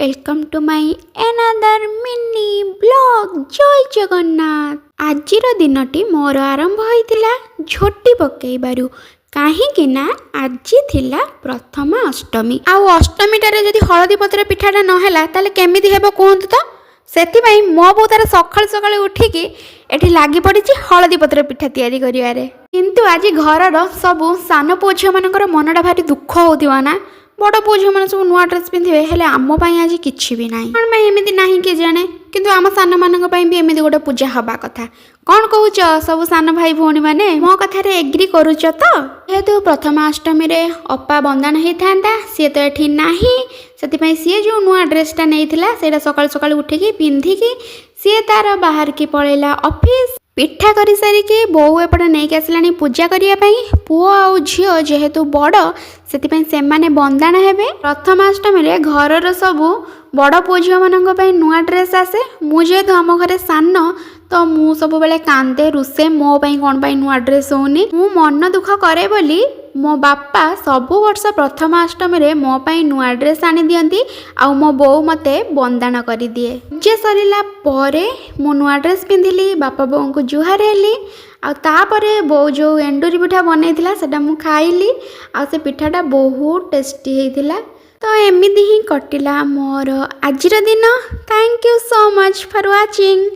Welcome to my another mini blog. जय जगन्नाथ। आजिर दिनटी मोर आरंभ होइतिला झोटी पकेइबारु काहींकि ना आज थिला प्रथमा अष्टमी। आउ अष्टमीटारे जदि हळदी पत्र पिठाटा नहेला ताले केमिति हेबो कहंतु तो। सेतिबाई मो बो तार सकाळु सकाळु उठिकी एठी लागी पड़िछि हळदी पत्र पिठा तैयारी करिवारे। किंतु आज घरर सबु सान पुओ झियो मानकर मनटा भारी दुख होउथिबा ना। बड़ पुओ झियो माने सब नुआ ड्रेस पिंधिबे हेले आम पई आज किछि भी नाही। कोन पई एमिति नाही के जाने, किंतु आम सान मानक पई भी एमिति गोटे पूजा हबा कथा। कौन कहूच सब सान भाई भौणी माने मो कथा रे एग्री करूच तो। जेहेतु प्रथमाष्टमी रे अपा बंदन हेई थांदा सी तो एठी नाही, सेति पई सी जो नुआ ड्रेसटा नेइथिला सेटा सकाळ सकाळ उठिकी पिंधिकी सी तार बाहर की पळेला ऑफिस। पिठा करी सारिकी बोऊ एपटे नहीं आसलानी पूजा करिया पई। पुओ आउ झियो जेहेतु बड़ सेतिपई सेमाने बंदाण हेबे। प्रथमाष्टमी रे घरर सबु बड़ पुओ झियो मानक पई नुआ ड्रेस आसे। मु जेहेतु आम घरे सान तो मु सब बेले कांदे रुसे मो पई कोन पई नुआ ड्रेस होनी। मु मन दुख करे बोली मो बापा सबु वर्ष प्रथमाष्टमी रे मो पई नुआ ड्रेस आनी दियंती आउ मो बोऊ मते बंदाण करी दिए। जे सरिला परे मु नुआ ड्रेस पिंधिली, बापा बोऊ को जुहार हेली। आ तापरे बोऊ जो एंडुरी पिठा बनैथिला सेटा मु खाइली। आ से पिठाटा बहुत टेस्टी हेइथिला। तो एमिति ही कटिला मोर आजिर दिन। Thank you so much for watching.